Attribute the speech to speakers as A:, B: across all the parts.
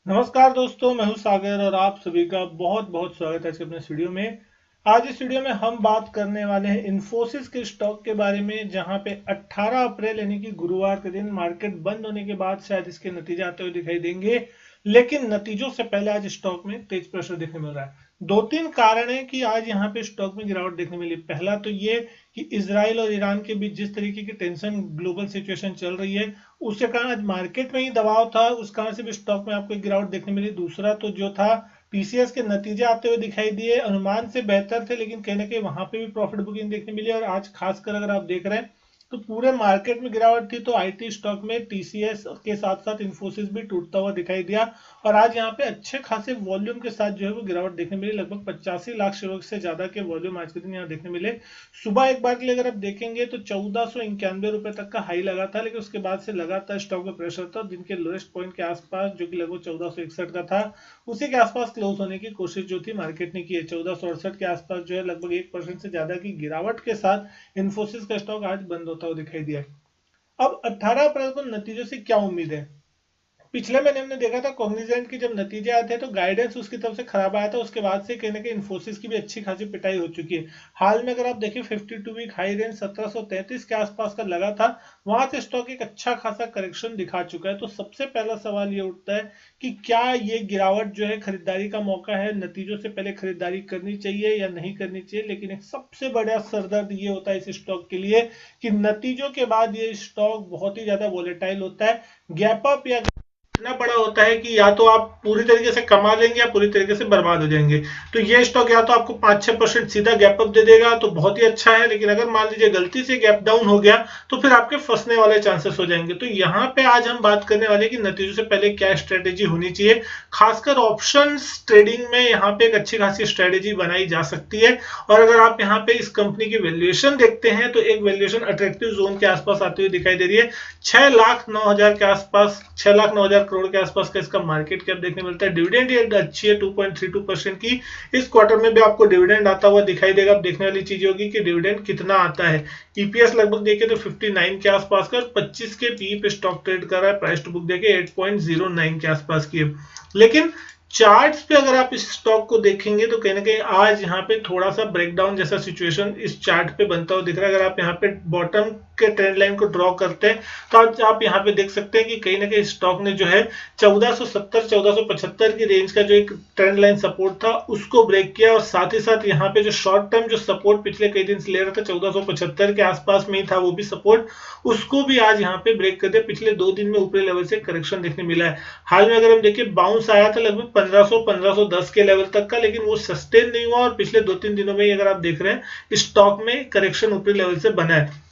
A: नमस्कार दोस्तों, मैं हूं सागर और आप सभी का बहुत बहुत स्वागत है आज के अपने इस वीडियो में। आज इस वीडियो में हम बात करने वाले हैं इन्फोसिस के स्टॉक के बारे में, जहां पे 18 अप्रैल यानी कि गुरुवार के दिन मार्केट बंद होने के बाद शायद इसके नतीजे आते हुए दिखाई देंगे। लेकिन नतीजों से पहले आज स्टॉक में तेज प्रेशर देखने मिल रहा है। दो तीन कारण है कि आज यहाँ पे स्टॉक में गिरावट देखने मिली। पहला तो ये कि इसराइल और ईरान के बीच जिस तरीके की टेंशन ग्लोबल सिचुएशन चल रही है, उसके कारण आज मार्केट में ही दबाव था, उस कारण से भी स्टॉक में आपको एक गिरावट देखने मिली। दूसरा तो जो था, टीसीएस के नतीजे आते हुए दिखाई दिए, अनुमान से बेहतर थे, लेकिन कहीं ना कहीं वहां पे भी प्रॉफिट बुकिंग देखने मिली। और आज खासकर अगर आप देख रहे हैं तो पूरे मार्केट में गिरावट थी, तो आईटी स्टॉक में टीसीएस के साथ साथ इन्फोसिस भी टूटता हुआ दिखाई दिया। और आज यहाँ पे अच्छे खासे वॉल्यूम के साथ जो है वो गिरावट देखने मिली। लगभग 85 लाख शेयरों से ज्यादा के वॉल्यूम आज के दिन यहाँ देखने मिले। सुबह एक बार के लिए अगर आप देखेंगे तो 1491 रुपए तक का हाई लगा था, लेकिन उसके बाद से लगातार स्टॉक में प्रेशर था। दिन के लोएस्ट पॉइंट के आसपास, जो कि लगभग 1461 का था, उसी के आसपास क्लोज होने की कोशिश जो थी मार्केट ने की है। 1468 के आसपास जो है लगभग 1% से ज्यादा की गिरावट के साथ इन्फोसिस का स्टॉक आज बंद होता हुआ दिखाई दिया। अब 18 अप्रैल को नतीजों से क्या उम्मीद है? पिछले महीने हमने देखा था कॉग्निजेंट की जब नतीजे आए थे तो गाइडेंस उसकी तरफ से खराब आया था। उसके बाद से कहीं ना कहीं इन्फोसिस की भी अच्छी खासी पिटाई हो चुकी है। हाल में अगर आप देखिए 52 वीक हाई रेंज 1733 के आसपास का लगा था, वहां से स्टॉक एक अच्छा खासा करेक्शन दिखा चुका है। तो सबसे पहला सवाल ये उठता है कि क्या ये गिरावट जो है खरीदारी का मौका है? नतीजों से पहले खरीदारी करनी चाहिए या नहीं करनी चाहिए? लेकिन एक सबसे बड़ा सरदर्द ये होता है इस स्टॉक के लिए कि नतीजों के बाद ये स्टॉक बहुत ही ज्यादा वोलेटाइल होता है। गैप अप या इतना बड़ा होता है कि या तो आप पूरी तरीके से कमा लेंगे या पूरी तरीके से बर्बाद हो जाएंगे। तो ये स्टॉक या तो आपको 5-6% सीधा गैप अप दे देगा तो बहुत ही अच्छा है, लेकिन अगर मान लीजिए गलती से गैप डाउन हो गया तो फिर आपके फंसने वाले चांसेस हो जाएंगे। तो यहाँ पे आज हम बात करने वाले कि नतीजों से पहले क्या स्ट्रेटेजी होनी चाहिए। खासकर ऑप्शंस ट्रेडिंग में यहाँ पे एक अच्छी खासी स्ट्रेटेजी बनाई जा सकती है। और अगर आप यहाँ पे इस कंपनी की वैल्यूएशन देखते हैं तो एक वैल्यूएशन अट्रैक्टिव जोन के आसपास आती हुई दिखाई दे रही है। 6,09,000 के आसपास, 6,09,000 करोड़ के आसपास का इसका मार्केट कैप देखने मिलता है। डिविडेंड ये अच्छी है 2.32% की। इस क्वार्टर में भी आपको डिविडेंड आता हुआ दिखाई देगा। अब देखने वाली चीज होगी कि डिविडेंड कितना आता है। ईपीएस लगभग देखे तो 59 के आसपास का, 25 के पी पे स्टॉक ट्रेड कर रहा है। प्राइस टू बुक देखे 8.09 के आसपास की है। लेकिन चार्ट्स पे अगर आप इस स्टॉक को देखेंगे तो कहीं ना कहीं आज यहाँ पे थोड़ा सा ब्रेकडाउन जैसा सिचुएशन इस चार्ट पे बनता हुआ दिख रहा है। अगर आप यहाँ पे बॉटम के ट्रेंड लाइन को ड्रॉ करते हैं तो आज आप यहाँ पे देख सकते हैं कि कहीं ना कहीं स्टॉक ने जो है 1470-1475 की रेंज का जो एक ट्रेंड लाइन सपोर्ट था उसको ब्रेक किया। और साथ ही साथ यहाँ पे जो शॉर्ट टर्म जो सपोर्ट पिछले कई दिन से ले रहा था 1475 के आसपास में ही था, वो भी सपोर्ट, उसको भी आज यहाँ पे ब्रेक कर दिया। पिछले 2 दिन में ऊपरी लेवल से करेक्शन देखने मिला है। हाल में अगर हम देखिए बाउंस आया था लगभग 1500-1510 के लेवल तक का, लेकिन वो सस्टेन नहीं हुआ। और पिछले 2-3 दिनों में अगर आप देख रहे हैं स्टॉक में करेक्शन ऊपरी लेवल से बना है।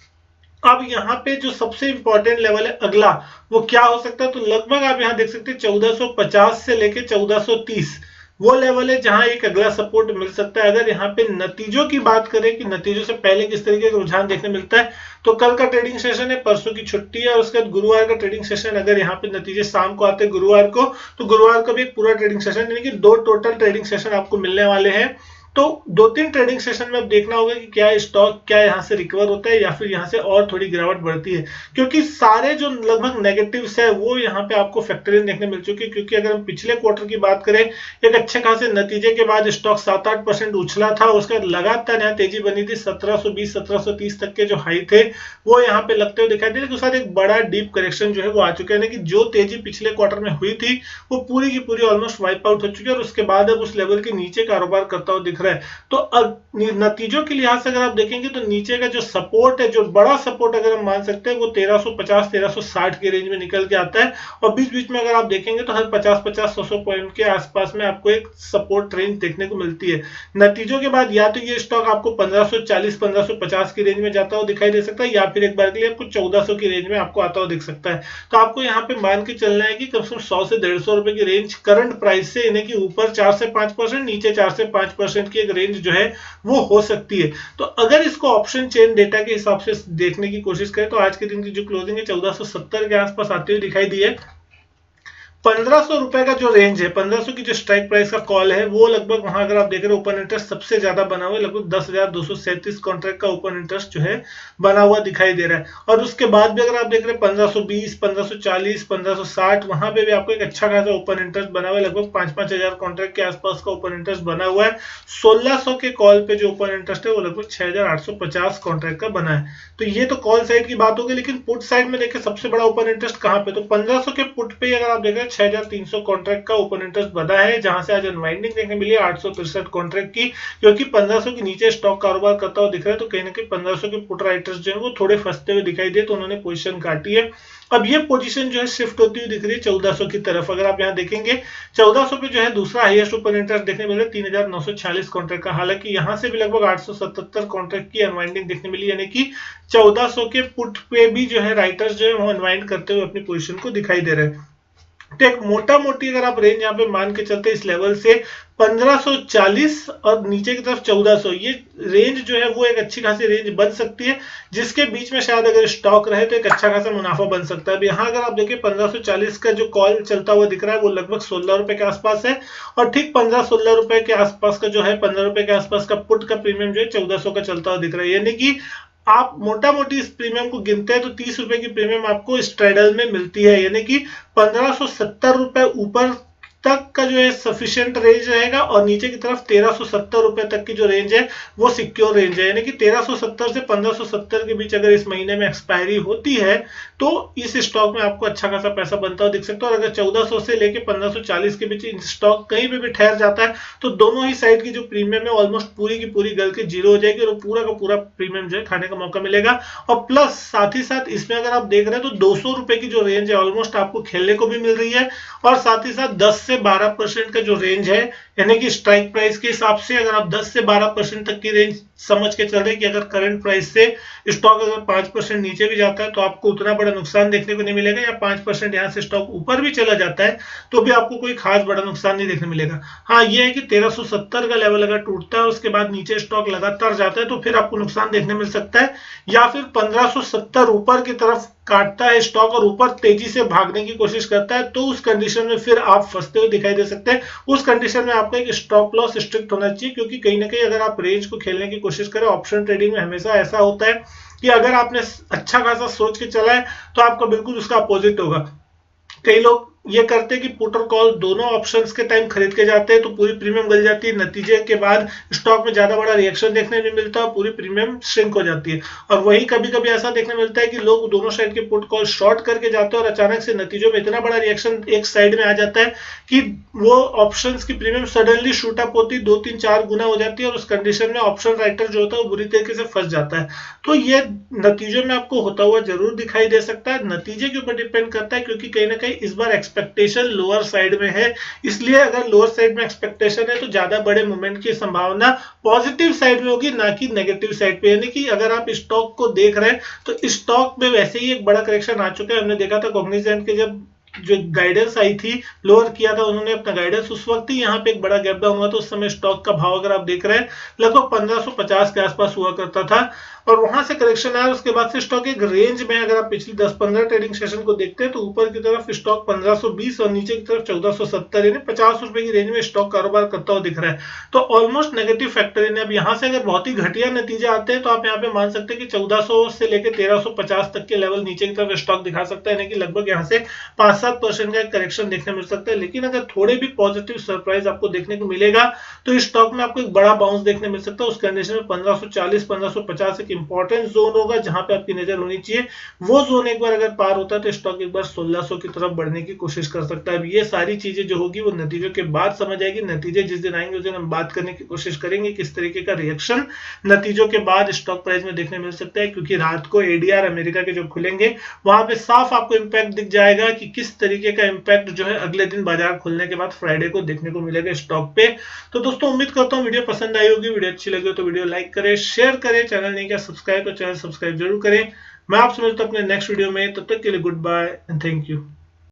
A: अब यहाँ पे जो सबसे इंपॉर्टेंट लेवल है अगला, वो क्या हो सकता है? तो लगभग आप यहाँ देख सकते हैं 1450 से लेके 1430 वो लेवल है जहां एक अगला सपोर्ट मिल सकता है। अगर यहाँ पे नतीजों की बात करें कि नतीजों से पहले किस तरीके का रुझान देखने मिलता है, तो कल का ट्रेडिंग सेशन है, परसों की छुट्टी है, और उसके बाद गुरुवार का ट्रेडिंग सेशन। अगर यहाँ पे नतीजे शाम को आते हैं गुरुवार को, तो गुरुवार को भी एक पूरा ट्रेडिंग सेशन, यानी कि 2 टोटल ट्रेडिंग सेशन आपको मिलने वाले हैं। तो 2-3 ट्रेडिंग सेशन में अब देखना होगा कि क्या स्टॉक क्या यहाँ से रिकवर होता है या फिर यहाँ से और थोड़ी गिरावट बढ़ती है। क्योंकि सारे जो लगभग नेगेटिव्स है वो यहाँ पे आपको फैक्टर इन देखने मिल चुके हैं। क्योंकि अगर हम पिछले क्वार्टर की बात करें, एक अच्छे खासे नतीजे के बाद स्टॉक 7-8% उछला था, उसके बाद लगातार यहाँ तेजी बनी थी। 1720-1730 तक के जो हाई थे वो यहाँ पे लगते हुए दिखाई दे रहे, उसके साथ एक बड़ा डीप करेक्शन जो है वो आ चुका है। कि जो तेजी पिछले क्वार्टर में हुई थी वो पूरी की पूरी ऑलमोस्ट वाइप आउट हो चुकी है, और उसके बाद अब उस लेवल के नीचे कारोबार करता हुआ दिख रहा है। तो अब नतीजों के लिहाज से अगर आप देखेंगे तो नीचे का जो सपोर्ट है, जो बड़ा सपोर्ट अगर हम मान सकते हैं, वो 1350-1360 के रेंज में निकल के आता है। और बीच बीच में अगर आप देखेंगे तो हर 50-50-100 पॉइंट के आसपास में आपको एक सपोर्ट रेंज देखने को मिलती है। नतीजों के बाद या तो ये स्टॉक आपको 1540-1550 की रेंज में जाता हुआ दिखाई दे सकता है, या फिर एक बार के लिए आपको 1400 की रेंज में आपको आता हुआ दिख सकता है। तो आपको यहाँ पे मान के चलना है कि कम से कम 100 से 150 रुपए की रेंज करंट प्राइस से, यानी कि ऊपर 4 से 5%, नीचे 4 से 5% की एक रेंज जो है वो हो सकती है। तो अगर इसको ऑप्शन चेन डेटा के हिसाब से देखने की कोशिश करें तो आज के दिन की जो क्लोजिंग है 1470 के आसपास आती हुई दिखाई दी है। 1500 रुपए का जो रेंज है, 1500 की जो स्ट्राइक प्राइस का कॉल है, वो लगभग वहां अगर आप देख रहे हो ओपन इंटरेस्ट सबसे ज्यादा बना हुआ है, लगभग 10,237 कॉन्ट्रैक्ट का ओपन इंटरेस्ट जो है बना हुआ दिखाई दे रहा है। और उसके बाद भी अगर आप देख रहे हैं 1520, 1540, 1560, वहां पे भी आपको एक अच्छा खासा ओपन इंटरेस्ट बना हुआ है, लगभग 5-5 हजार कॉन्ट्रैक्ट के आसपास का ओपन इंटरेस्ट बना हुआ है। 1600 के कॉल पे जो ओपन इंटरेस्ट है वो लगभग 6,850 कॉन्ट्रैक्ट का बना है। तो ये तो कॉल साइड की बात होगी, लेकिन पुट साइड में देखिए सबसे बड़ा ओपन इंटरेस्ट कहां पे, तो 1500 के पुट पे अगर आप देख रहे हैं 6,300 कॉन्ट्रैक्ट का ओपन इंटरेस्ट बना है, जहां से आज अनवाइंडिंग देखने मिली 863 कॉन्ट्रैक्ट की, क्योंकि 1500 के नीचे स्टॉक कारोबार करता हुआ दिख रहा है। तो कहीं ना कहीं 1500 के पुट राइटर्स जो है वो थोड़े फंसते हुए दिखाई दे, तो उन्होंने पोजीशन काटी है। अब ये पोजीशन जो है शिफ्ट होती हुई दिख रही है 1400 की तरफ। अगर आप यहाँ देखेंगे 1400 पे जो है दूसरा हाईएस्ट ओपन इंटरेस्ट देखने मिल रहा है 3,946 कॉन्ट्रैक्ट का। हालांकि यहाँ से भी लगभग 877 कॉन्ट्रैक्ट की अनवाइंडिंग देखने मिली, यानी कि 1400 के पुट पे भी जो है राइटर्स जो है वो अनवाइंड करते हुए अपनी पोजीशन को दिखाई दे रहे हैं। तो एक मोटा मोटी अगर आप रेंज यहाँ पे मान के चलते इस लेवल से 1540 और नीचे की तरफ 1400, ये रेंज जो है वो एक अच्छी खासी रेंज बन सकती है, जिसके बीच में शायद अगर स्टॉक रहे तो एक अच्छा खासा मुनाफा बन सकता है। अब यहाँ अगर आप देखिए 1540 का जो कॉल चलता हुआ दिख रहा है वो लगभग 16 रुपए के आसपास है, और ठीक 15-16 रुपए के आसपास का जो है 15 रुपए के आसपास का पुट का प्रीमियम जो है 1400 का चलता हुआ दिख रहा है। यानी कि आप मोटा मोटी इस प्रीमियम को गिनते हैं तो 30 रुपए की प्रीमियम आपको स्ट्रेडल में मिलती है, यानी कि 1570 रुपए ऊपर तक का जो है सफिशिएंट रेंज रहेगा, और नीचे की तरफ 1370 रुपए तक की जो रेंज है वो सिक्योर रेंज है। यानी कि 1370 से 1570 के बीच अगर इस महीने में एक्सपायरी होती है तो इस स्टॉक में आपको अच्छा खासा पैसा बनता हुआ दिख सकता है। और अगर 1400 से लेके 1540 के बीच स्टॉक कहीं पे भी ठहर जाता है तो दोनों ही साइड की जो प्रीमियम है ऑलमोस्ट पूरी की पूरी गल के जीरो हो जाएगी, और पूरा का पूरा प्रीमियम जो है खाने का मौका मिलेगा। और प्लस साथ ही साथ इसमें अगर आप देख रहे हैं तो 200 रुपए की जो रेंज है ऑलमोस्ट आपको खेलने को भी मिल रही है, और साथ ही साथ 10 से 12% का जो रेंज है, यानी कि स्ट्राइक प्राइस के हिसाब से अगर आप 10 से 12% तक की रेंज समझ के चल रहे हैं कि अगर करंट प्राइस से स्टॉक अगर 5% नीचे भी जाता है तो आपको उतना बड़ा नुकसान देखने को नहीं मिलेगा, या 5% यहां से स्टॉक ऊपर भी चला जाता है तो भी आपको कोई खास बड़ा नुकसान नहीं देखने मिलेगा। हाँ, ये है कि 1370 का लेवल अगर टूटता है और उसके बाद नीचे स्टॉक लगातार जाता है तो फिर आपको नुकसान देखने मिल सकता है, या फिर 1570 ऊपर की तरफ काटता है स्टॉक और ऊपर तेजी से भागने की कोशिश करता है, तो उस कंडीशन में फिर आप फंसते हुए दिखाई दे सकते हैं। उस कंडीशन में आपका एक स्टॉप लॉस स्ट्रिक्ट होना चाहिए, क्योंकि कहीं ना कहीं अगर आप रेंज को खेलने की कोशिश करें, ऑप्शन ट्रेडिंग में हमेशा ऐसा होता है कि अगर आपने अच्छा खासा सोच के चला है तो आपका बिल्कुल उसका अपोजिट होगा। कई लोग ये करते हैं कि पुट और कॉल दोनों ऑप्शंस के टाइम खरीद के जाते हैं तो पूरी प्रीमियम गल जाती है, नतीजे के बाद स्टॉक में ज्यादा बड़ा रिएक्शन देखने में मिलता है, पूरी प्रीमियम श्रिंक हो जाती है। और वही कभी कभी ऐसा देखने मिलता है कि लोग दोनों साइड के पुट कॉल शॉर्ट करके जाते हैं और अचानक से नतीजों में इतना बड़ा रिएक्शन एक साइड में आ जाता है कि वो ऑप्शंस की प्रीमियम सडनली शूट अप होती है, 2-3-4 गुना हो जाती है, और उस कंडीशन में ऑप्शन राइटर जो होता है वो बुरी तरीके से फंस जाता है। तो ये नतीजों में आपको होता हुआ जरूर दिखाई दे सकता है, नतीजे के ऊपर डिपेंड करता है, क्योंकि कहीं ना कहीं इस बार एक्सपेक्टेशन लोअर साइड में है, इसलिए अगर लोअर साइड में एक्सपेक्टेशन है तो ज्यादा बड़े मूवमेंट की संभावना पॉजिटिव साइड में होगी, ना कि नेगेटिव साइड पे। यानी कि अगर आप स्टॉक को देख रहे हैं तो स्टॉक में वैसे ही एक बड़ा करेक्शन आ चुका है। हमने देखा था कॉग्निजेंट के जब जो गाइडेंस आई थी, लोअर किया था उन्होंने अपना गाइडेंस, उस वक्त ही यहाँ पे एक बड़ा गैप डाउन हुआ था। उस समय स्टॉक का भाव अगर आप देख रहे हैं लगभग 1550 के आसपास हुआ करता था, और वहां से करेक्शन आया। उसके बाद से स्टॉक एक रेंज में, अगर आप पिछली 10-15 ट्रेडिंग सेशन को देखते हैं तो ऊपर की तरफ स्टॉक 1520 और नीचे की तरफ 1470, यानी 50 रुपए की रेंज में स्टॉक कारोबार करता हुआ दिख रहा है। तो ऑलमोस्ट नेगेटिव फैक्टर। अब यहाँ से अगर बहुत ही घटिया नतीजे आते हैं तो आप यहाँ पे मान सकते हैं कि 1400 से लेकर 1350 तक के लेवल नीचे की तरफ स्टॉक दिखा सकता है, यानी कि लगभग यहाँ से 5-7% का करेक्शन देखने मिल सकता है। लेकिन अगर थोड़े भी पॉजिटिव सरप्राइज आपको देखने को मिलेगा तो इस स्टॉक में आपको एक बड़ा बाउंस देखने मिल सकता है। उस कंडीशन में 1540-1550 एक इंपॉर्टेंट जोन होगा जहां पे आपकी नजर होनी चाहिए। वो जोन एक बार अगर पार होता है तो स्टॉक एक बार 1600 की तरफ बढ़ने की कोशिश कर सकता है। अब ये सारी चीजें जो होगी वो नतीजों के बाद समझ आएगी। नतीजे जिस दिन आएंगे उस दिन हम बात करने की कोशिश करेंगे किस तरीके का रिएक्शन नतीजों के बाद स्टॉक प्राइस में देखने मिल सकता है, क्योंकि रात को एडीआर अमेरिका के जो खुलेंगे वहां पे साफ आपको इंपैक्ट दिख जाएगा कि किस तरीके का इंपैक्ट जो है अगले दिन बाजार खुलने के बाद फ्राइडे को देखने को मिलेगा स्टॉक पे। तो दोस्तों उम्मीद करता हूँ वीडियो पसंद आई होगी। वीडियो अच्छी लगी हो तो वीडियो लाइक करें, शेयर करें, चैनल नहीं किया सब्सक्राइब तो चैनल सब्सक्राइब जरूर करें। मैं आपसे मिलता हूं अपने नेक्स्ट वीडियो में, तब तक के लिए goodbye and thank you.